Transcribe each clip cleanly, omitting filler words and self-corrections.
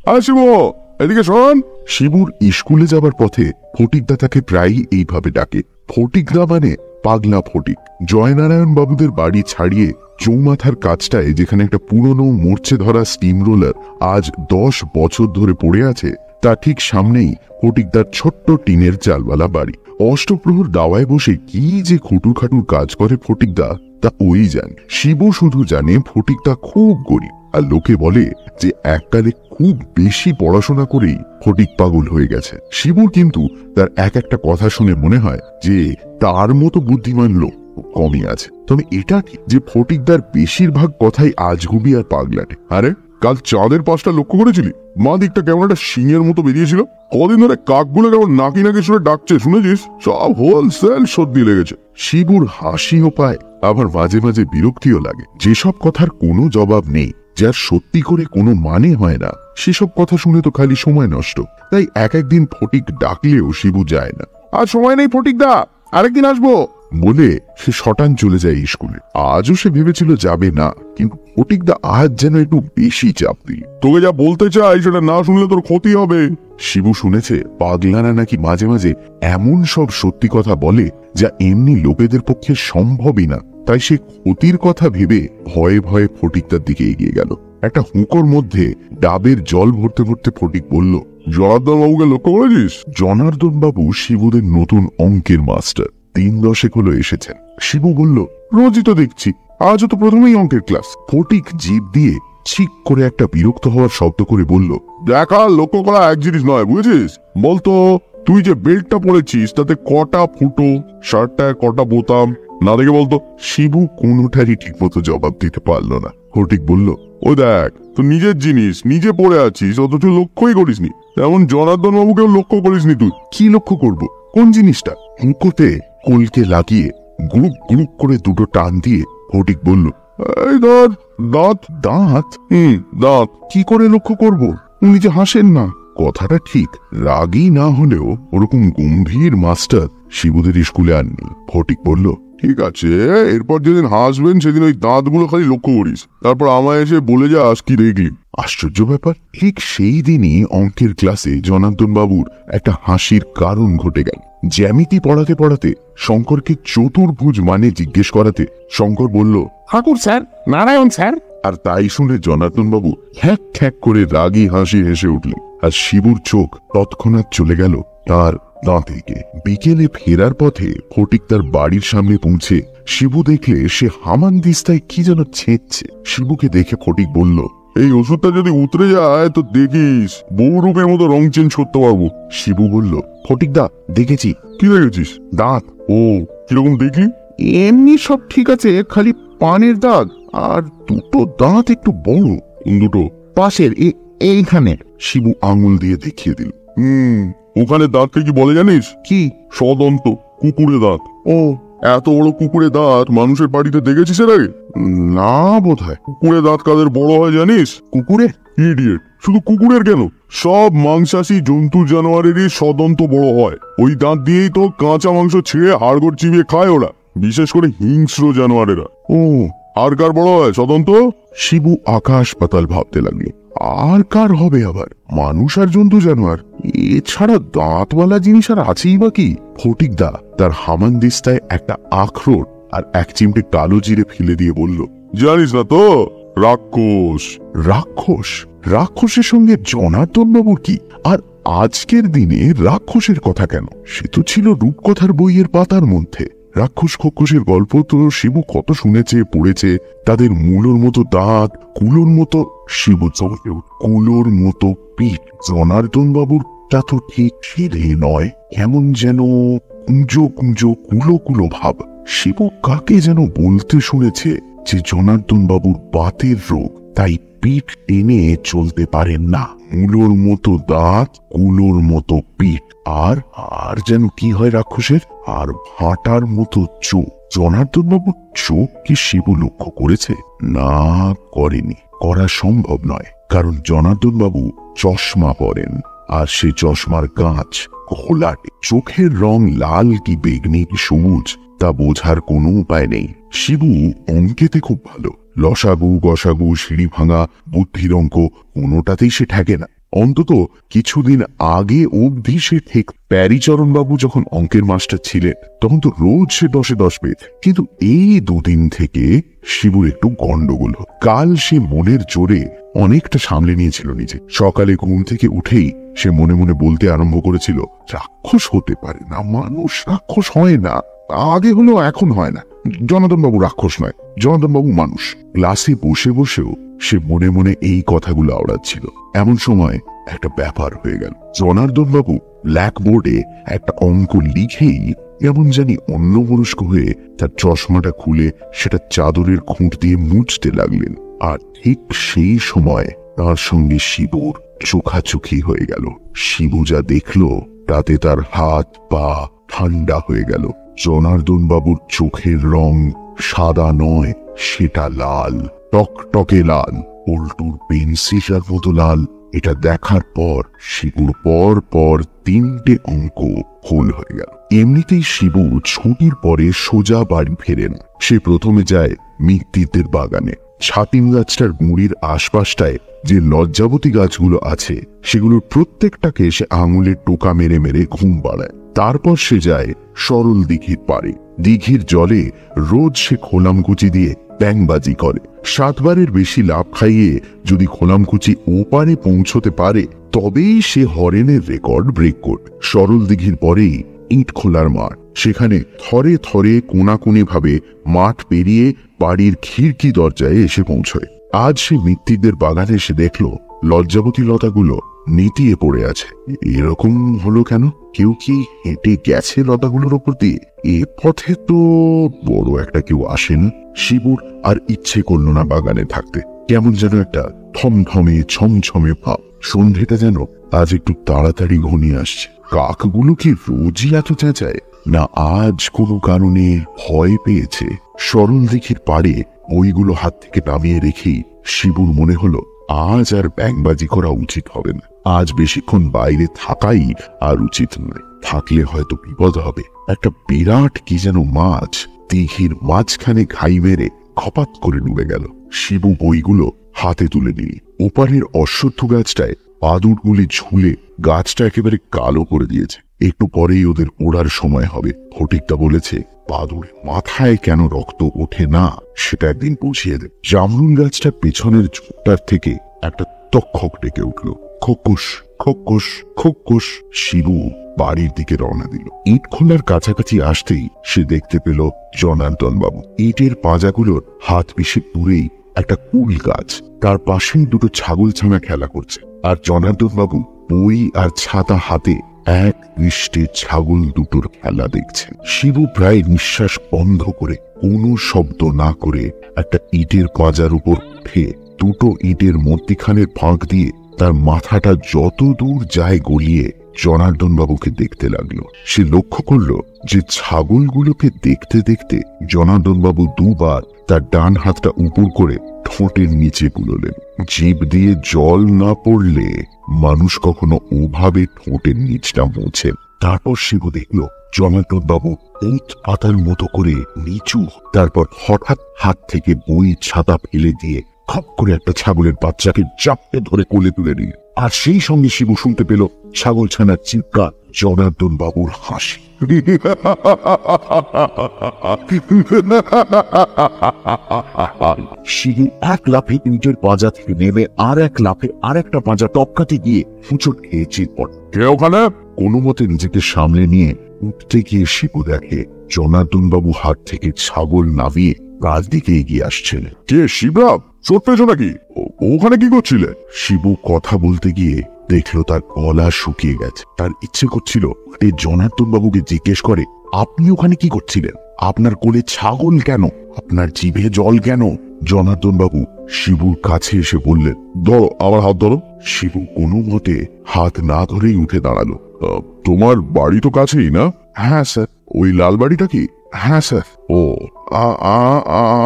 শিবু, এদিকে শোন। শিবুর স্কুলে যাবার পথে ফটিকদা তাকে প্রায়ই এইভাবে ডাকে। ফটিকদা মানে পাগলা ফটিক। জয়নারায়ণ বাবুদের বাড়ি ছাড়িয়ে চৌমাথার কাজটায় যেখানে একটা পুরনো মরচে ধরা স্টিম রোলার আজ 10 বছর ধরে পড়ে আছে, তার ঠিক সামনেই ফটিকদার ছোট্ট টিনের চালওয়ালা বাড়ি। অষ্টপ্রহর দাওয়ায় বসে কি যে খুটুর কাজ করে ফটিকদা, তা ওই জানে। শিবু শুধু জানে ফটিকদা খুব গরিব, আর লোকে বলে যে এককালে খুব বেশি পড়াশোনা করেই ফটিক পাগল হয়ে গেছে। শিবুর কিন্তু তার একটা কথা শুনে মনে হয় যে তার মতো বুদ্ধিমান লোক কমই আছে। তবে এটা ঠিক যে ফটিকদার বেশিরভাগ কথাই আজগুবি আর পাগলাটে। আরে কাল চাঁদের পাশটা লক্ষ্য করেছিলি? মা দিকটা কেমন একটা সিংহের মতো বেরিয়েছিল। কদিন ধরে কাকগুলো কেমন নাকি নাকি শুনে ডাকছে, শুনেছিস? সব হোলসেল সর্দি লেগেছে। শিবুর হাসিও পায়, আবার মাঝে মাঝে বিরক্তিও লাগে। যেসব কথার কোনো জবাব নেই, যার সত্যি করে কোনো মানে হয় না, সেসব কথা শুনে তো খালি সময় নষ্ট। তাই একদিন ফটিক ডাকলেও শিবু যায় না। আজ সময় নেই ফটিকদা, আরেকদিন আসবো বলে সে শটান চলে যায় স্কুলে। আজও সে ভেবেছিল যাবে না, কিন্তু ফটিকদা আজ যেন একটু বেশি চাপ দিল। তোকে যা বলতে চাই সেটা না শুনলে তোর ক্ষতি হবে। শিবু শুনেছে পাগলারা নাকি মাঝে মাঝে এমন সব সত্যি কথা বলে যা এমনি লোকেদের পক্ষে সম্ভবই না। তাই সে ক্ষতির কথা ভেবে ভয়ে ভয়ে ফটিকদার দিকে এগিয়ে গেল। একটা হুঁকোর মধ্যে ডাবের জল ভরতে ভরতে ফটিক বলল, জনার্দন বাবুকে লক্ষ্য করেছিস? জনার্দন বাবু শিবুদের নতুন অঙ্কের মাস্টার, 3-10 হলো এসেছেন। শিবু বলল, রোজই তো দেখছি, আজও তো প্রথমেই অঙ্কের ক্লাস। ফটিক জিভ দিয়ে ছিক করে একটা বিরক্ত হওয়ার শব্দ করে বলল, দেখা লক্ষ্য করা এক জিনিস নয়, বুঝেছিস? বলতো তুই যে বেল্টটা পরেছিস তাতে কটা ফুটো, শার্টটায় কটা বোতাম, না দেখে বলতো। শিবু কোনোটারই ঠিক মতো জবাব দিতে পারলো না। ফটিক বলল, ও দেখ, তো নিজের জিনিস নিজে পড়ে আছিস, অথচ লক্ষ্যই করিসনি। তেমন জনার্দন বাবুকেও লক্ষ্য করিসনি। তুই কি লক্ষ্য করবো? কোন জিনিসটা? হুঁকোতে কলকে লাগিয়ে গুড়ুক গুড়ুক করে দুটো টান দিয়ে ফটিক বলল, এই দাঁত। দাঁত? দাঁত? দাঁত কি করে লক্ষ্য করব? উনি যে হাসেন না। কথাটা ঠিক, রাগী না হলেও ওরকম গম্ভীর মাস্টার শিবুদের স্কুলে আর নেই। ফটিক বলল, ঠিক আছে, এরপর যেদিন হাসবেন সেদিন ওই দাঁতগুলো খালি লক্ষ্য করিস, তারপর আমায় এসে বলে যাস কি দেখলি। আশ্চর্য ব্যাপার, ঠিক সেই দিনই অঙ্কের ক্লাসে জনার্দন বাবুর একটা হাসির কারণ ঘটে গেল। জ্যামিতি পড়াতে পড়াতে শঙ্করকে চতুর্ভুজ মানে জিজ্ঞেস করাতে শঙ্কর বলল, ঠাকুর স্যার, নারায়ণ স্যার। আর তাই শুনে জনার্দন বাবু খ্যাক খ্যাক করে রাগী হাসি হেসে উঠলেন। আর শিবুর চোখ তৎক্ষণাৎ চলে গেল তার দাঁত দিকে। বিকেলে ফেরার পথে ফটিক তার বাড়ির সামনে পৌঁছে শিবু দেখলে সে হামানদিস্তায় কি যেন ছেঁচছে। শিবুকে দেখে ফটিক বলল, এই ওষুধটা যদি উতরে যায় তো দেখিস বউ রূপের মতো রং চেঞ্জ করতে পারবো। শিবু বলল, ফটিকদা, দেখেছি। কি দেখেছিস? দাঁত। ও, কিরকম দেখলি? এমনি সব ঠিক আছে, খালি পানের দাগ, আর দুটো দাঁত একটু বড়। কোন দুটো? পাশের এইখানে। শিবু আঙুল দিয়ে দেখিয়ে দিল। ওখানে দাঁতকে কি বলে জানিস? কি? সদন্ত, কুকুরে দাঁত। ও, এত বড় কুকুরে দাঁত মানুষের বাড়িতে দেখেছিস এর আগে? না বোধহয়। কুকুরে দাঁত কাদের বড় হয় জানিস? কুকুরে? ইডিয়েট, শুধু কুকুরের কেন, সব মাংসাশী জন্তু জানোয়ারেরই সদন্ত বড় হয়। ওই দাঁত দিয়েই তো কাঁচা মাংস ছিঁড়ে হাড়গোড় চিবিয়ে খায় ওরা, বিশেষ করে হিংস্র জানোয়ারেরা। ও, আর কার বড় হয় সদন্ত? শিবু আকাশ পাতাল ভাবতে লাগলো। আর কার হবে আবার? মানুষ আর জন্তু জানোয়ার, এছাড়া দাঁতওয়ালা জিনিস আর আছেই বা কি? ফটিকদা তার হামানদিস্তায় একটা আখরোট আর এক চিমটে কালো জিরে ফেলে দিয়ে বলল, জানিস না তো, রাক্ষস। রাক্ষস? রাক্ষসের সঙ্গে জনার্দন বাবুর কি? আর আজকের দিনে রাক্ষসের কথা কেন? সে তো ছিল রূপকথার বইয়ের পাতার মধ্যে। রাক্ষস খক্ষসের গল্প তো শিবু কত শুনেছে, পড়েছে। তাদের মূলোর মতো দাঁত, কুলোর মতো। শিবু চমকে, কুলোর মতো পিঠ। জনার্দন বাবুর তা তো ঠিক ছেলে নয়, কেমন যেন কুঁজো কুঁজো কুলো কুলো ভাব। শিবু কাকে যেন বলতে শুনেছে যে জনার্দন বাবুর বাতের রোগ, তাই পিঠ টেনে চলতে পারেন না। মূলোর মতো দাঁত, কুলোর মতো পিঠ, আর যেন কি হয় রাক্ষসের? আর ভাটার মতো চোখ। জনার্দন বাবুর চোখ কি শিবু লক্ষ্য করেছে? না, করেনি। করা সম্ভব নয়, কারণ জনার্দন বাবু চশমা পরেন, আর সে চশমার কাঁচ ঘোলাটে। চোখের রং লাল কি বেগনি কি সবুজ তা বোঝার কোনো উপায় নেই। শিবু অঙ্কেতে খুব ভালো, লসাগু গসাগু সিঁড়ি ভাঙা বুদ্ধির অঙ্ক কোনোটাতেই সে ঠেকে না। অন্তত কিছুদিন আগে অবধি সে ঠিক প্যারিচরণ বাবু যখন অঙ্কের মাস্টার ছিলেন তখন তো রোজ সে 10-এ 10 পেত। কিন্তু এই দুদিন থেকে শিবুর একটু গন্ডগোল। কাল সে মনের জোরে অনেকটা সামলে নিয়েছিল নিজে। সকালে ঘুম থেকে উঠেই সে মনে মনে বলতে আরম্ভ করেছিল, রাক্ষস হতে পারে না, মানুষ রাক্ষস হয় না, আগে হলো এখন হয় না। জনার্দন বাবু রাক্ষস নয়, জনার্দন বাবু মানুষ। ক্লাসে বসে বসেও সে মনে মনে এই কথাগুলো আওড়াচ্ছিল। এমন সময় একটা ব্যাপার হয়ে গেল। জনার্দন বাবু ব্ল্যাকবোর্ডে একটা অঙ্ক লিখেই কেমন জানি অন্যমনস্ক হয়ে তার চশমাটা খুলে সেটা চাদরের খুঁট দিয়ে মুছতে লাগলেন। আর ঠিক সেই সময় তার সঙ্গে শিবুর চোখাচোখি হয়ে গেল। শিবু যা দেখলো তাতে তার হাত পা ঠান্ডা হয়ে গেল। জনার্দন বাবুর চোখের রং সাদা নয়, সেটা লাল, টকটকে লাল, পল্টুর পেন্সিলের মতো লাল। এটা দেখার পর শিবুর পর পর 3টে অঙ্ক ভুল হয়ে গেল। এমনিতেই শিবু ছুটির পরে সোজা বাড়ি ফেরে না। সে প্রথমে যায় মিত্তিরদের বাগানে। ছাতিম গাছটার গুঁড়ির আশপাশটায় যে লজ্জাবতী গাছগুলো আছে সেগুলোর প্রত্যেকটাকে সে আঙুলের টোকা মেরে মেরে ঘুম পাড়ায়। তারপর সে যায় সরল দিঘির পাড়ে। দিঘির জলে রোজ সে খোলামকুচি দিয়ে ব্যাংবাজি করে। 7বারের বেশি লাভ খাইয়ে যদি খোলামকুচি ওপারে পৌঁছতে পারে তবেই সে হরেনের রেকর্ড ব্রেক করবে। সরল দিঘির পরেই ইট খোলার মাঠ। সেখানে থরে থরে কোনাকুনি ভাবে মাঠ পেরিয়ে বাড়ির খিড়কি দরজায় এসে পৌঁছয়। আজ সে মিত্তিরদের বাগানে এসে দেখলো লজ্জাবতী লতাগুলো নিতিয়ে পড়ে আছে। এরকম হলো কেন? কেউ কি হেঁটে গেছে লতাগুলোর ওপর দিয়ে? এ পথে তো বড় একটা কেউ আসেন। শিবুর আর ইচ্ছে করল না বাগানে থাকতে। কেমন যেন একটা থমথমে ছমছমে ভাব। সন্ধ্যেটা যেন আজ একটু তাড়াতাড়ি ঘনিয়ে আসছে। কাকগুলো কি রোজই এত চেঁচায়, না আজ কোনো কারণে ভয় পেয়েছে? সরল দিঘির পাড়ে বইগুলো হাত থেকে নামিয়ে রেখেই শিবুর মনে হলো আজ আর ব্যাংবাজি করা উচিত হবে না। আজ বেশিক্ষণ বাইরে থাকাই আর উচিত নয়। থাকলে হয়তো বিপদ হবে। একটা বিরাট কি যেন মাছ দিঘির মাঝখানে ঘাই মেরে খপাত করে ডুবে গেল। শিবু বইগুলো হাতে তুলে নিয়ে ওপারের অশ্বত্থ গাছটায় পাদুরগুলি ঝুলে গাছটা একেবারে কালো করে দিয়েছে। একটু পরেই ওদের ওড়ার সময় হবে। ফটিকদা বলেছে পাদুর মাথায় কেন রক্ত ওঠে না সেটা একদিন বুঝিয়ে দেবে। জামরুল গাছটা পেছনের ঝোপটার থেকে একটা তক্ষক ডেকে উঠল, খোকুস খোকুস খোকুস। শিবু বাড়ির দিকে রওনা দিল। ইট খোলার কাছাকাছি আসতেই সে দেখতে পেল জনার্দন বাবু। ইটের পাঁজাগুলোর হাত পিষে দূরেই একটা কুল গাছ, তার পাশেই দুটো ছাগল ছানা খেলা করছে। আর জনার্দন বাবু বই আর ছাতা হাতে এক দৃষ্টে ছাগল দুটোর খেলা দেখছেন। শিবু প্রায় নিঃশ্বাস বন্ধ করে কোনো শব্দ না করে একটা ইটের পাঁজার উপর উঠে দুটো ইটের মধ্যিখানের ফাঁক দিয়ে তার মাথাটা যত দূর যায় গড়িয়ে জনার্দন বাবুকে দেখতে লাগলো। সে লক্ষ্য করলো যে ছাগলগুলোকে দেখতে দেখতে জনার্দন বাবু দুবার তার ডান হাতটা উপর করে ঠোঁটের নিচে বুলোলেন। জিভ দিয়ে জল না পড়লে মানুষ কখনো ওভাবে ঠোঁটের নিচটা মুছে। তারপর শিবু দেখলো জনার্দন বাবু উঁচ পাতার মতো করে নিচু। তারপর হঠাৎ হাত থেকে বই ছাতা ফেলে দিয়ে খপ করে একটা ছাগলের বাচ্চাকে চাপটে ধরে কোলে তুলে নিল। আর সেই সঙ্গে শিবু শুনতে পেল ছাগল ছানার চিৎকার, জনার্দন বাবুর হাসি। শিবু এক লাফে ইটের পাঁজা থেকে নেমে আর এক লাফে আর একটা পাঁজা টপকাতে গিয়ে হুঁচট খেয়ে চিৎপট। কে ওখানে? কোনো মতে নিজেকে সামলে নিয়ে উঠতে গিয়ে শিবু দেখে জনার্দন বাবু হাত থেকে ছাগল নামিয়ে কাজ দিকে এগিয়ে আসছেন। কে শিবরাম? চোট পেয়েছ নাকি? ওখানে কি করছিলে? শিবু কথা বলতে গিয়ে দেখলো তার গলা শুকিয়ে গেছে। তার ইচ্ছে করছিল এই জনার্দন বাবুকে জিজ্ঞেস করে, আপনি ওখানে কি করছিলেন? আপনার কোলে ছাগল কেন? আপনার জিভে জল কেন? জনার্দন বাবু শিবুর কাছে এসে বললেন, ধরো আমার হাত ধরো। শিবু কোনো মতে হাত না ধরেই উঠে দাঁড়ালো। তোমার বাড়ি তো কাছেই না? হ্যাঁ স্যার। ওই লাল বাড়িটা কি? হ্যাঁ স্যার। ও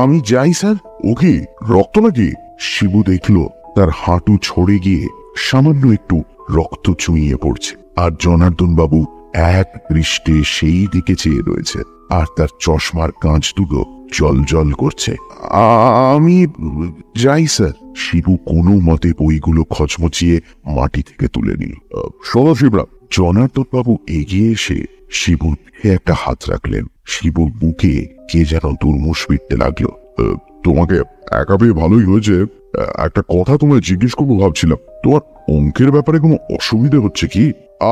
আমি যাই স্যার। ও কি রক্ত নাকি? শিবু দেখলো তার হাঁটু ছড়ে গিয়ে সামান্য একটু রক্ত চুইয়ে পড়ছে। আর জনার্দন বাবু এক দৃষ্টে সেই দিকে চেয়ে রয়েছে। আর তার চশমার কাঁচ দুটো জ্বলজ্বল করছে। আমি যাই স্যার। শিবু কোনো মতে বইগুলো খচমচিয়ে মাটি থেকে তুলে নিল। শোনো শিবরাম। জনার্দন বাবু এগিয়ে এসে শিবুর পিঠে একটা হাত রাখলেন। শিবুর বুকে কে যেন দুর্মুষ পিটতে লাগলো। তোমাকে একা পেয়ে ভালোই হয়েছে। একটা কথা তোমায় জিজ্ঞেস করবো ভাবছিলাম, তোমার অঙ্কের ব্যাপারে কোনো অসুবিধা হচ্ছে কি?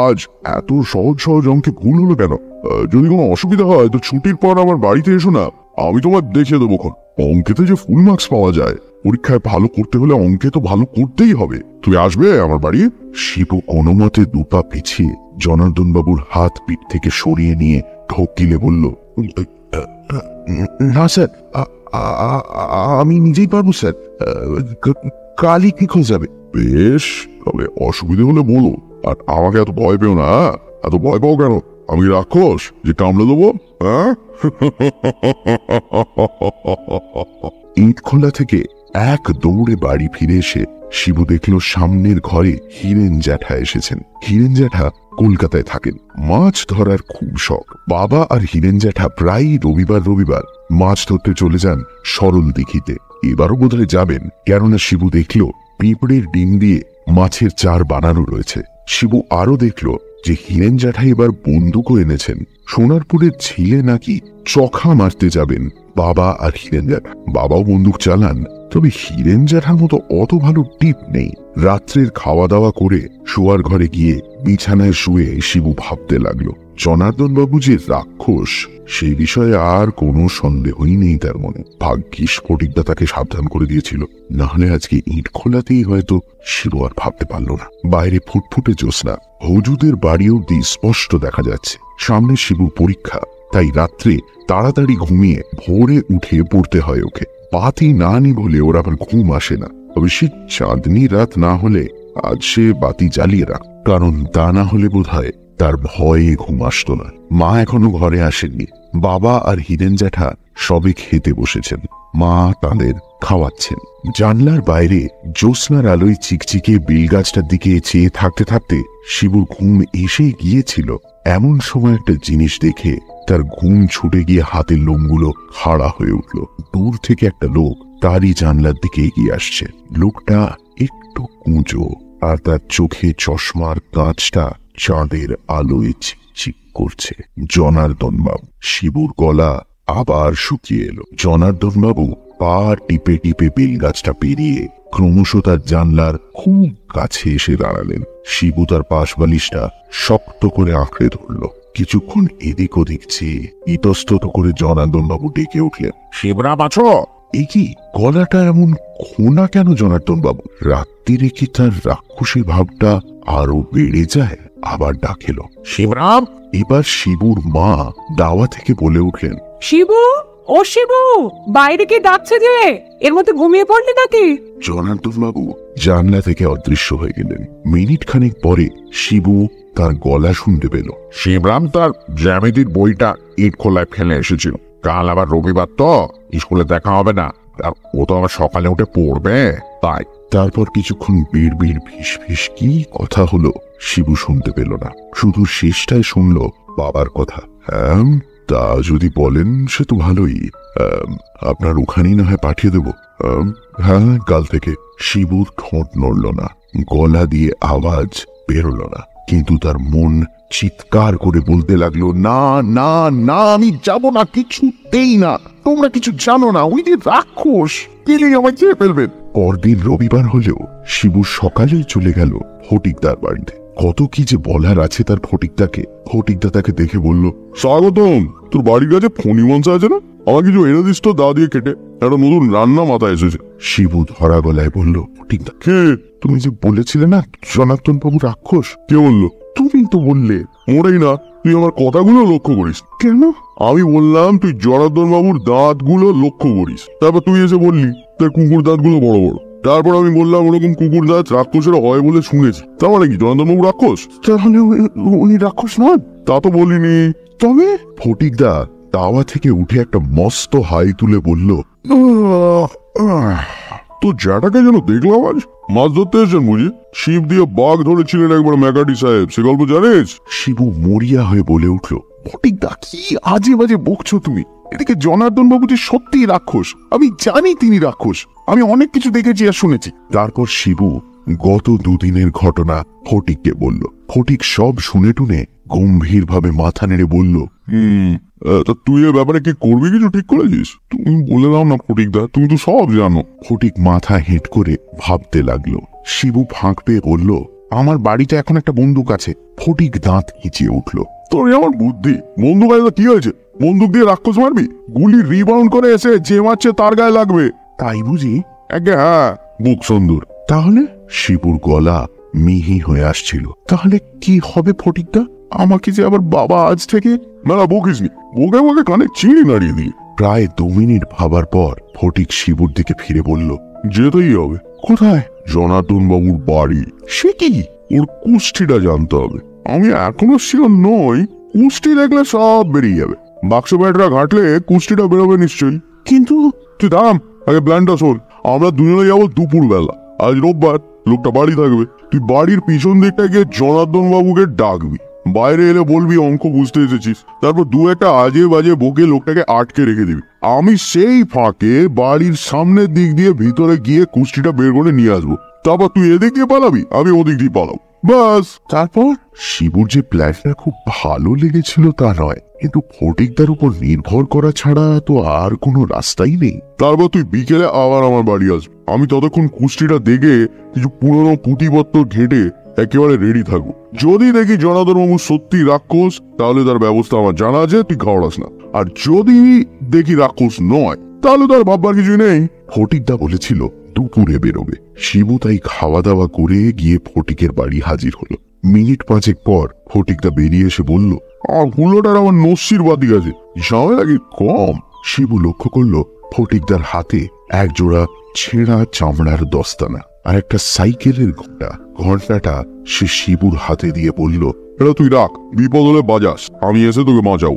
আজ এত সহজ সহজ অঙ্কে ভুল হলো কেন? যদি কোনো অসুবিধা হয় তো ছুটির পর আমার বাড়িতে এসো না, আমি তোমার দেখিয়ে দেবো। অঙ্কেতে যে ফুল মার্কস পাওয়া যায়, পরীক্ষায় ভালো করতে হলে অঙ্কে তো ভালো করতেই হবে। তুমি আসবে আমার বাড়ি? শিবু কোনো মতে দুপা পিছিয়ে জনার্দন বাবুর হাত পিঠ থেকে সরিয়ে নিয়ে ঢোক গিলে বলল, না স্যার, আমি নিজেই পারবো স্যার। কালই ঠিক হয়ে যাবে। বেশ, তবে অসুবিধা হলে বলো। আর আমাকে এত ভয় পেও না। এত ভয় পাও কেন? আমি রাক্ষস যে কামড়ে দেবো? হ্যাঁ? ইট খোলা থেকে এক দৌড়ে বাড়ি ফিরে এসে শিবু দেখল সামনের ঘরে হিরেন জ্যাঠা এসেছেন। হিরেন জ্যাঠা কলকাতায় থাকেন। মাছ ধরার খুব শখ। বাবা আর হিরেন জ্যাঠা প্রায়ই রবিবার রবিবার মাছ ধরতে চলে যান সরল দিঘিতে। এবারও বোধহয় যাবেন, কেননা শিবু দেখল পিঁপড়ের ডিম দিয়ে মাছের চার বানানো রয়েছে। শিবু আরো দেখল যে হিরেন জ্যাঠা এবার বন্দুকও এনেছেন। সোনারপুরের ঝিলে নাকি চখা মারতে যাবেন বাবা আর হিরেন জ্যাঠা। বাবাও বন্দুক চালান, তবে হিরেন জ্যাঠার মতো অত ভালো টিপ নেই। রাত্রের খাওয়া দাওয়া করে শোয়ার ঘরে গিয়ে বিছানায় শুয়ে শিবু ভাবতে লাগলো, জনার্দন বাবু যে রাক্ষস সেই বিষয়ে আর কোনো সন্দেহই নেই তার মনে। ভাগ্যিস ফটিকদা তাকে সাবধান করে দিয়েছিল, না হলে আজকে ইট খোলাতেই হয়তো শিবু আর ভাবতে পারল না। বাইরে ফুটফুটে জ্যোৎস্না, হজুদের বাড়ি অব্দি স্পষ্ট দেখা যাচ্ছে। সামনে শিবুর পরীক্ষা, তাই রাত্রে তাড়াতাড়ি ঘুমিয়ে ভোরে উঠে পড়তে হয় ওকে। বাতি না নি বলে ওর আবার ঘুম আসে না। তবে সে চাঁদনি রাত না হলে আজ সে বাতি জ্বালিয়ে রাখ, কারণ তা না হলে বোধহয় তার ভয়ে ঘুম আসতো না। মা এখনো ঘরে আসেননি। বাবা আর হিরেন জ্যাঠা সবে খেতে বসেছেন। মা তাদের খাওয়াচ্ছেন। জানলার বাইরে জ্যোৎস্নার আলোয় চিকচিকে বেলগাছটার দিকে চেয়ে থাকতে থাকতে শিবুর ঘুম এসে গিয়েছিল। এমন সময় একটা জিনিস দেখে তার ঘুম ছুটে গিয়ে হাতের লোমগুলো খাড়া হয়ে উঠল। দূর থেকে একটা লোক তারই জানলার দিকে এগিয়ে আসছে। লোকটা একটু কুঁজো, আর তার চোখে চশমার কাঁচটা চাঁদের আলোয় চিকচিক করছে। জনার্দন বাবু। শিবুর গলা আবার শুকিয়ে এলো। জনার্দন বাবু পা টিপে টিপে বেলগাছটা পেরিয়ে ক্রমশ তার জানলার খুব কাছে এসে দাঁড়ালেন। শিবু তার পাশ বালিশটা শক্ত করে আঁকড়ে ধরল। কিছুক্ষণ এদিক ওদিক চেয়ে ইতস্তত করে জনার্দন বাবু ডেকে উঠলেন, শিবরাম আছো? এ কি গলাটা এমন খোনা কেন জনার্দন বাবু? রাত্রিরে কি তার রাক্ষসী ভাবটা আরো বেড়ে যায়? আবার ডাকেল, শিবরাম। এবার শিবুর মা দাওয়া থেকে বলে উঠলেন, শিবু, ও শিবু, বাইরে কি ডাকছে যে? এর মধ্যে ঘুমিয়ে পড়লি নাকি? জনার্দন বাবু জানলা থেকে অদৃশ্য হয়ে গেলেন। মিনিট খানিক পরে শিবু তার গলা শুনতে পেল। শিবরাম তার জ্যামিতির বইটা ইট খোলায় ফেলে এসেছিল। কাল আবার রবিবার তো স্কুলে দেখা হবে না, ও তো আবার সকালে উঠে পড়বে, তাই। তারপর কিছুক্ষণ বিড় বিড় ফিস ফিস কি কথা হলো শিবু শুনতে পেল না। শুধু শেষটায় শুনল বাবার কথা। হ্যাঁ, তা যদি বলেন সে তো ভালোই। আপনার ওখানেই না হয় পাঠিয়ে দেব। হ্যাঁ, কাল থেকে। শিবুর ঠোঁট নড়ল না, গলা দিয়ে আওয়াজ বেরোল না, কিন্তু তার মন চিৎকার করে বলতে লাগলো, না না না, আমি যাব না, কিছুতেই না। তোমরা কিছু জানো না, ওই যে রাক্ষস পেলে আমায় চেয়ে ফেলবেন। পরদিন রবিবার হলেও শিবু সকালেই চলে গেল ফটিকদার বাড়িতে। কত কি যে বলার আছে তার ফটিকদাকে। ফটিকদা তাকে দেখে বলল, স্বাগতম। তোর বাড়ির কাছে ফণি মঞ্চ আছে না? আমার কিছু এনে দিস তো, দা দিয়ে কেটে। একটা নতুন রান্না মাথায় এসেছে। শিবু ধরা গলায় বলল, ফটিকদা কে? তুমি যে বলেছিলে না জনার্দন বাবু রাক্ষস। কে বললো? তুমি তো বললে। মোটেই না, তুই আমার কথাগুলো লক্ষ্য করিস। কেন? আমি বললাম তুই জনার্দন বাবুর দাঁতগুলো লক্ষ্য করিস। তারপর তুই এসে বললি তার কুকুর দাঁতগুলো বড় বড়। তারপর আমি বললাম ওরকম কুকুর দাঁত রাক্ষসের হয় বলে শুনেছি। তার মানে কি জনার্দন বাবু রাক্ষস? তাহলে উনি রাক্ষস নন? তা তো বলিনি। তবে? ফটিকদা তাওয়া থেকে উঠে একটা মস্ত হাই তুলে বলল, তো জ্যাঠাকে যেন দেখলাম আজ মাছ ধরতে এসেছেন বুঝি? শিব দিয়ে বাঘ ধরেছিলেন একবার ম্যাকাডি সাহেব, সে গল্প জানিস? শিবু মরিয়া হয়ে বলে উঠল, ফটিকদা কি আজে বাজে বকছো তুমি? এদিকে জনার্দন বাবু যে সত্যি রাক্ষস, আমি জানি তিনি রাক্ষস। আমি অনেক কিছু দেখেছি আর শুনেছি। তারপর শিবু গত দুদিনের ঘটনা ফটিককে বলল। ফটিক সব শুনে টুনে গম্ভীর ভাবে মাথা নেড়ে বলল, তা তুই এ ব্যাপারে কি করবি, কিছু ঠিক করেছিস? তুমি বলে দাও না ফটিকদা, তুমি তো সব জানো। ফটিক মাথা হেঁট করে ভাবতে লাগলো। শিবু ফাঁক পেয়ে বলল, আমার বাড়িতে এখন একটা বন্দুক আছে। ফটিক দাঁত খিচিয়ে উঠল। তোর আমার বুদ্ধি, বন্দুক আছে কি হয়েছে? বন্দুক দিয়ে রাক্ষস মারবি? গুলি রিবাউন্ড করে এসে যে মারছে তার গায়ে লাগবে, তাই বুঝি? আগে হ্যাঁ, বুক সুন্দর। তাহলে? শিবুর গলা মিহি হয়ে আসছিল। তাহলে কি হবে ফটিকদা? আমাকে যে আবার বাবা আজ থেকে? না বকিসনি, বকে বকে কানে চিনি নাড়িয়ে দিই। প্রায় 2 মিনিট ভাবার পর ফটিক শিবুর দিকে ফিরে বলল, যেতেই হবে। কোথায়? জনার্দন বাবুর বাড়ি। সে কি? ওর কুষ্ঠিটা জানতে হবে। আমি এখনো শিওর নই, কুষ্টি দেখলে সব বেরিয়ে যাবে। বাক্স ব্যাটরা ঘাটলে কুষ্টিটা বেরোবে নিশ্চয়ই। কিন্তু তুই দাম আগে প্ল্যানটা শোন। আমরা দুজনে যাবো দুপুর বেলা। আজ রোববার, লোকটা বাড়ি থাকবে। তুই বাড়ির পিছন দিকটা গিয়ে জনার্দন বাবুকে ডাকবি। বাইরে এলে বলবি অঙ্ক বুঝতে এসেছিস। তারপর 2-1 আজে বাজে বকে লোকটাকে আটকে রেখে দিবি। আমি সেই ফাঁকে বাড়ির সামনের দিক দিয়ে ভিতরে গিয়ে কুষ্টিটা বের করে নিয়ে আসবো। তারপর তুই এদিক দিয়ে পালাবি, আমি ওদিক দিয়ে পালাবো, বাস। তারপর শিবুর যে প্ল্যানটা খুব ভালো লেগেছিল তা নয়, কিন্তু ফটিকদার উপর নির্ভর করা ছাড়া তো আর কোনো রাস্তাই নেই। তারপর তুই বিকেলে আবার আমার বাড়ি আসবি। আমি ততক্ষণ কুষ্টিটা দেখে কিছু পুরনো পুঁথিপত্র ঘেটে একেবারে রেডি থাকবো। যদি দেখি জনার্দন বাবু সত্যি রাক্ষস, তাহলে তার ব্যবস্থা আমার জানা আছে, তুই ঘাবড়াস না। আর যদি দেখি রাক্ষস নয়, তাহলে তার ভাববার কিছুই নেই। ফটিকদা বলেছিল দুপুরে বেরোবে। শিবু তাই খাওয়া দাওয়া করে গিয়ে ফটিকের বাড়ি হাজির হলো। মিনিট 5 পর ফটিকদা বেরিয়ে এসে বলল, হুলোটার আমার নস্যির বাতি আছে, ঝামেলা কি কম। শিবু লক্ষ্য করলো ফটিকদার হাতে এক জোড়া ছেঁড়া চামড়ার দস্তানা আর একটা সাইকেলের ঘন্টা। ঘন্টাটা সে শিবুর হাতে দিয়ে বলল, এটা তুই রাখ, বিপদ হলে বাজাস, আমি এসে তোকে বাঁচাও।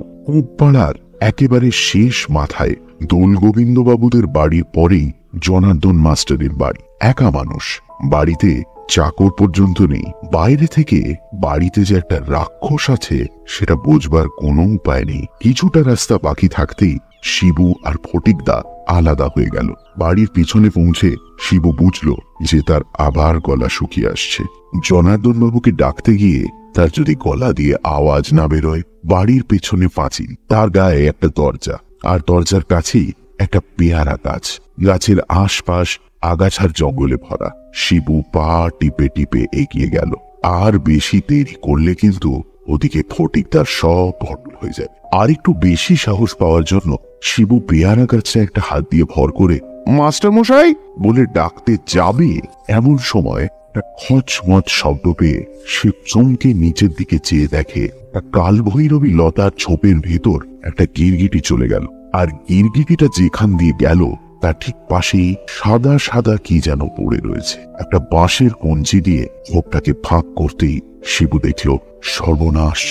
পাড়ার একেবারে শেষ মাথায় দোল গোবিন্দ বাবুদের বাড়ির পরেই জনার্দন মাস্টারের বাড়ি। একা মানুষ, বাড়িতে চাকর পর্যন্ত নেই। বাইরে থেকে বাড়িতে যে একটা রাক্ষস আছে সেটা বোঝবার কোনো উপায় নেই। কিছুটা রাস্তা বাকি থাকতেই শিবু আর ফটিকদা আলাদা হয়ে গেল। বাড়ির পিছনে পৌঁছে শিবু বুঝলো যে তার আবার গলা শুকিয়ে আসছে। জনার্দন বাবুকে ডাকতে গিয়ে তার যদি গলা দিয়ে আওয়াজ না বেরোয়, বাড়ির পেছনে পাঁচিল, তার গায়ে একটা দরজা, আর দরজার কাছেই একটা পেয়ারা গাছ। গাছের আশপাশ আগাছার জঙ্গলে ভরা। শিবু পা টিপে টিপে এগিয়ে গেল। আর বেশি দেরি করলে কিন্তু ওদিকে ফটিকদার সব ভণ্ডুল হয়ে যাবে। আর একটু বেশি সাহস পাওয়ার জন্য শিবু পেয়ারা গাছে একটা হাত দিয়ে ভর করে মাস্টার মশাই বলে ডাকতে যাবে, এমন সময় একটা খচমচ শব্দ পেয়ে সে চমকে নিচের দিকে চেয়ে দেখে একটা কালভৈরবী লতার ছোপের ভেতর একটা গিরগিটি চলে গেল। আর গিরগিটিটা যেখান দিয়ে গেল তার ঠিক পাশেই সাদা সাদা কি যেন পড়ে রয়েছে। একটা বাঁশের কঞ্চি দিয়ে ঝোপটাকে ফাঁক করতেই শিবু দেখল, সর্বনাশ,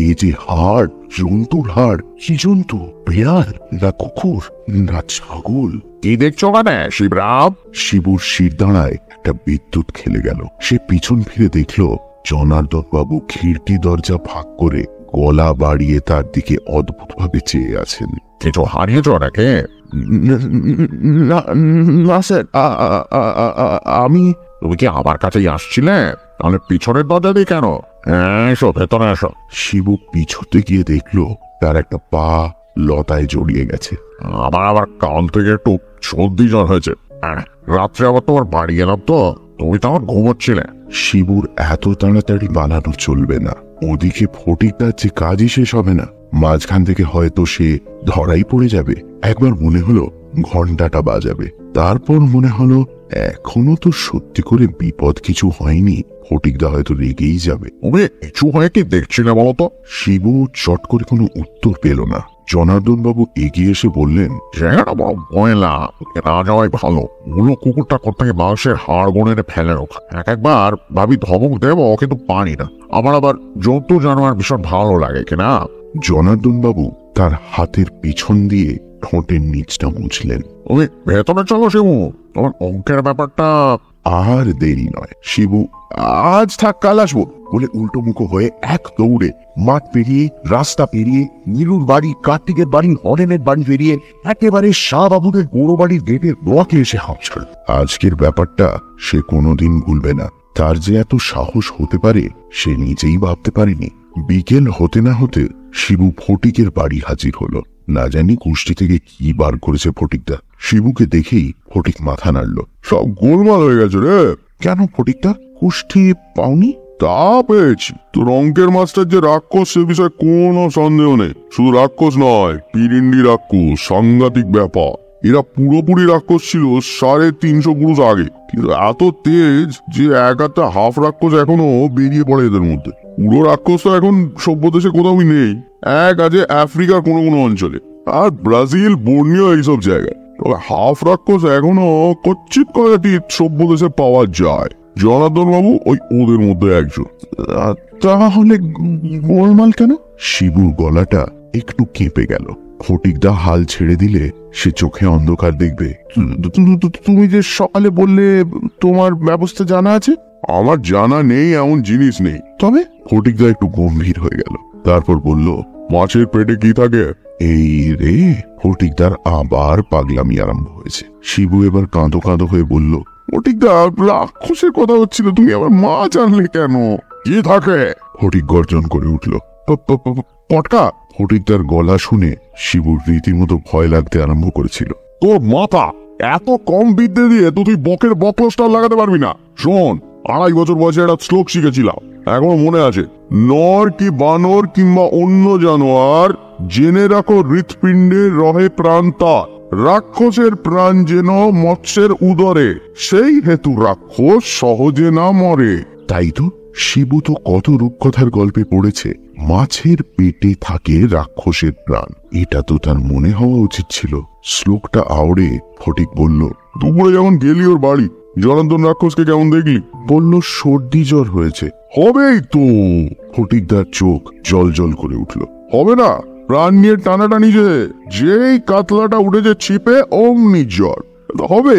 এই যে হাড়, জন্তুর হাড়। কি জন্তু? বিড়াল না কুকুর না ছাগল? কি দেখছো মানে শিবরাম? শিবুর শির দাঁড়ায় একটা বিদ্যুৎ খেলে গেল। সে পিছন ফিরে দেখল জনার্দন বাবু খিড়কি দরজা ফাঁক করে গলা বাড়িয়ে তার দিকে অদ্ভুত ভাবে চেয়ে আছেন। কিছু হারিয়েছ নাকি? না স্যার, আমি। তুমি কি আমার কাছেই আসছিলে? তাহলে পিছনের দরজা দিয়ে কেন? এসো ভেতরে এসো। শিবু পিছতে গিয়ে দেখলো তার একটা পা লতায় জড়িয়ে গেছে। আমার আবার কাল থেকে একটু সর্দি জ্বর হয়েছে। রাত্রে আবার তোমার বাড়ি গেলাম তো, তুমি তো আমার ঘুমোচ্ছিলে। শিবুর এত তাড়াতাড়ি বানানো চলবে না, ওদিকে ফটিকদার যে কাজই শেষ হবে না। মাঝখান থেকে হয়তো সে ধরাই পড়ে যাবে। একবার মনে হলো ঘন্টাটা বাজাবে, তারপর মনে হলো এখনো তো সত্যি করে বিপদ কিছু হয়নি, ফটিকদা হয়তো রেগেই যাবে। কিছু হয় কি দেখছিলে বলতো? শিবু চট করে কোনো উত্তর পেল না। জনার্দন বাবু এগিয়ে এসে বললেন, না যাওয়াই ভালো। মূল কুকুরটা কোথায় বাঁশের হাড় গোনে ফেলে রোখা। একবার ভাবি ধমক দেবো, কিন্তু পারি না। আমার আবার জন্তু জানোয়ার ভীষণ ভালো লাগে কিনা। জনার্দন বাবু তার হাতের পিছন দিয়ে ঠোঁটের নিচটা মুছলেন। ওই ভেতরে চলো শিবু, তোমার অঙ্কের ব্যাপারটা আর দেরি নয়। শিবু আজ থাক কাল আসবো বলে উল্টো মুখো হয়ে এক দৌড়ে মাঠ পেরিয়ে, রাস্তা পেরিয়ে, নীলুর বাড়ি, কার্তিকের বাড়ি, হরেনের বাড়ি পেরিয়ে একেবারে শাহবাবুদের বড় বাড়ির গেটের দোয়াকে এসে হাঁপছাড়। আজকের ব্যাপারটা সে কোনোদিন ভুলবে না। তার যে এত সাহস হতে পারে সে নিজেই ভাবতে পারেনি। বিকেল হতে না হতে শিবু ফটিকের বাড়ি হাজির হলো। না জানি কুষ্টি থেকে কি বার করেছে ফটিকদা। শিবুকে দেখেই ফটিক মাথা নাড়ল। সব গোলমাল হয়ে গেছে রে। কেন ফটিকদা, কুষ্টি পাওনি? তা পেয়েছি। তোর অঙ্কের মাস্টার যে রাক্ষস সে বিষয়ে কোনো সন্দেহ নেই। শুধু রাক্ষস নয়, পিরিন্ডি রাক্ষস, সাংঘাতিক ব্যাপার। এরা পুরোপুরি রাক্ষস ছিল 350 পুরুষ আগে, কিন্তু এত তেজ যে এক একটা হাফ রাক্ষস এখনো বেরিয়ে পড়ে এদের মধ্যে। পুরো রাক্ষস তো এখন সভ্য দেশে কোথাও নেই, এক আছে আফ্রিকার কোনো কোনো অঞ্চলে, আর ব্রাজিল, বর্নিও এইসব জায়গায়। তবে হাফ রাক্ষস এখনো কচ্ছিত কয়েকটি সভ্য দেশে পাওয়া যায়। জনার্দন বাবু ওদের মধ্যে একজন। তাহলে গোলমাল কেন? শিবুর গলাটা একটু কেঁপে গেল। ফটিকদা হাল ছেড়ে দিলে সে চোখে অন্ধকার দেখবে। তুমি যে সকালে বললে তোমার ব্যবস্থা জানা আছে। আমার জানা নেই এমন জিনিস নেই। তবে? ফটিকদা একটু গম্ভীর হয়ে গেল, তারপর বলল, মাছের পেটে কি থাকে? এই রে, ফটিকদার আবার পাগলামি আরম্ভ হয়েছে। শিবু এবার কাঁদো কাঁদো হয়ে বলল, ফটিকদা রাক্ষসের কথা হচ্ছিল, তুমি আবার মাছ আনলে কেন? কি থাকে? ফটিক গর্জন করে উঠল, পটকা। ফটিকদার গলা শুনে শিবুর রীতিমতো ভয় লাগতে আরম্ভ করেছিল। তোর মাথা এত কম বিদ্যে দিয়ে তো তুই বকের বকলস্টার লাগাতে পারবি না। শোন, 2.5 বছর বয়সে একটা শ্লোক শিখেছিলাম, এখনো মনে আছে। নর কি বানর কিংবা অন্য জানোয়ার, জেনে রাখো হৃৎপিণ্ডে রহে প্রাণ তার। রাক্ষসের প্রাণ যেন মৎস্যের উদরে, সেই হেতু রাক্ষস সহজে না মরে। তাই তো, শিবু তো কত রূপকথার গল্পে পড়েছে, মাছের পেটে থাকে রাক্ষসের প্রাণ। এটা তো তার মনে হওয়া উচিত ছিল। শ্লোকটা আওড়ে ফটিক বলল, দুপুরে যখন গেলি ওর বাড়ি, জনার্দন রাক্ষসকে কেমন দেখলি? বলল, সর্দি জ্বর হয়েছে। হবেই তো। ফটিকদার চোখ জল জল করে উঠল। হবে না? প্রাণ নিয়ে টানাটানি, যেই কাতলাটা উঠেছে ছিপে অমনি জ্বর হবে।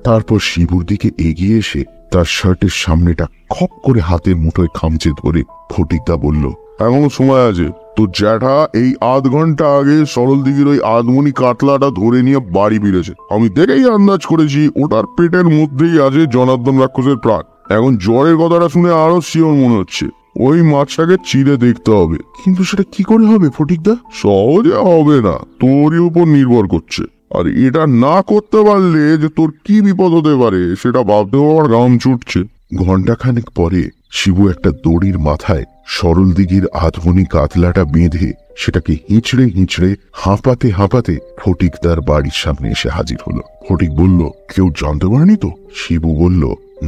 তারপর শিবুর দিকে এগিয়ে এসে তার শার্টের সামনেটা খপ করে হাতের মুঠোয় খামচে ধরে ফটিকদা বলল, এখনো সময় আছে। তোর জ্যাঠা এই 1/2 ঘন্টা আগে সরল দিঘির ওই আধমনি কাতলাটা ধরে নিয়ে বাড়ি ফিরেছে। আমি দেখেই আন্দাজ করেছি ওটার পেটের মধ্যেই আছে জনার্দন রাক্ষসের প্রাণ। এখন জ্বরের কথাটা শুনে আরো শিওর মনে হচ্ছে। ওই মাছটাকে চিরে দেখতে হবে। কিন্তু সেটা কি করে হবে ফটিকদা? সহজে হবে না, তোরই উপর নির্ভর করছে। আর এটা না করতে পারলে যে তোর কি বিপদ হতে পারে সেটা ভাবতেও আমার গাম ছুটছে। ঘণ্টাখানেক পরে শিবু একটা দড়ির মাথায় সরল দিঘির আধমনি কাতলাটা বেঁধে সেটাকে হিঁচড়ে হিঁচড়ে হাঁপাতে হাঁপাতে ফটিকদার বাড়ির সামনে এসে হাজির হলো। ফটিক বলল, কেউ জানতে পারেনি তো? শিবু বলল,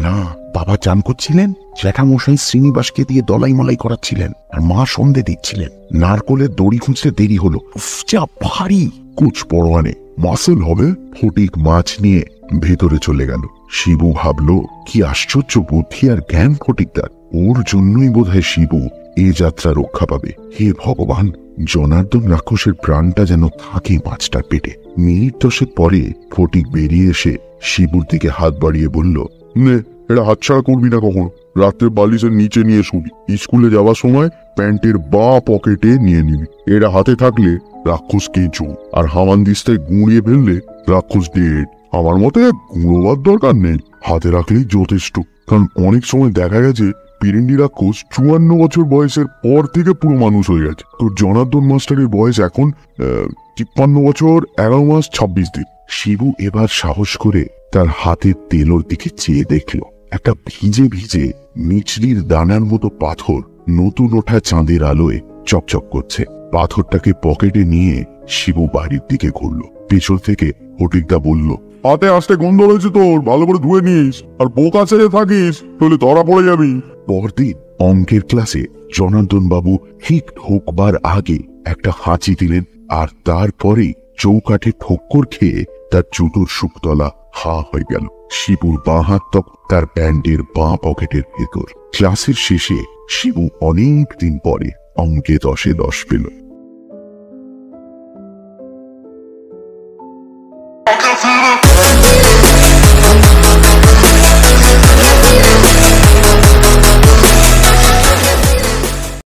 না, বাবা চান করছিলেন, জ্যাঠামশাই শ্রীনিবাসকে দিয়ে দলাই মলাই করাচ্ছিলেন, আর মা সন্ধে দিচ্ছিলেন। নারকলের দড়ি খুঁজতে দেরি হলো। যা ভারী! কুচ পরোয়ানে মাসল হবে। ফটিক মাছ নিয়ে ভেতরে চলে গেল। শিবু ভাবল, কি আশ্চর্য বুদ্ধি আর জ্ঞান ফটিকদার। ওর জন্যই বোধহয় শিবু এ যাত্রা রক্ষা পাবে। হে ভগবান, জনার্দন রাক্ষসের প্রাণটা যেন থাকে মাছটার পেটে। মিনিট 10 পরে ফটিক বেরিয়ে এসে শিবুর দিকে হাত বাড়িয়ে বলল, নে, এটা হাতছাড়া করবি না কখনো। রাত্রে বালিশের নিচে নিয়ে শুবি। স্কুলে যাওয়ার সময় প্যান্টের বাঁ পকেটে নিয়ে নিবি। এটা হাতে থাকলে রাক্ষস কেঁচো, আর হামানদিস্তায় গুঁড়িয়ে ফেললে রাক্ষস ডেড। আমার মতে গুঁড়োবার দরকার নেই, হাতে রাখলেই যথেষ্ট। কারণ অনেক সময় দেখা গেছে পিরিন্ডি রাক্ষস 54 বছর বয়সের পর থেকে পুরো মানুষ হয়ে গেছে। তোর জনার্দন মাস্টারের বয়স এখন 53 বছর 11 মাস 26 দিন। শিবু এবার সাহস করে তার হাতের তেলোর দিকে চেয়ে দেখল। একটা ভিজে ভিজে মিছরির দানার মতো পাথর নতুন ওঠা চাঁদের আলোয় চকচক করছে। পাথরটাকে পকেটে নিয়ে শিবু বাড়ির দিকে ঘুরল। পেছন থেকে ফটিকদা বলল, হাতে আসতে গন্ধ রয়েছে তোর, ভালো করে ধুয়ে নিস, আর বোকা ছেড়ে থাকিস তাহলে ধরা পড়ে যাবি। পরদিন অঙ্কের ক্লাসে জনার্দন বাবু ঠিক ঢোকবার আগে একটা হাঁচি দিলেন, আর তারপরেই চৌকাঠে ঠোক্কর খেয়ে তার জুতোর শুকতলা হা হয়ে গেল। শিবুর বাঁ হাত তার প্যান্টের বাঁ পকেটের ভেতর। ক্লাসের শেষে শিবু অনেক দিন পরে অঙ্কে 10-এ 10 পেল।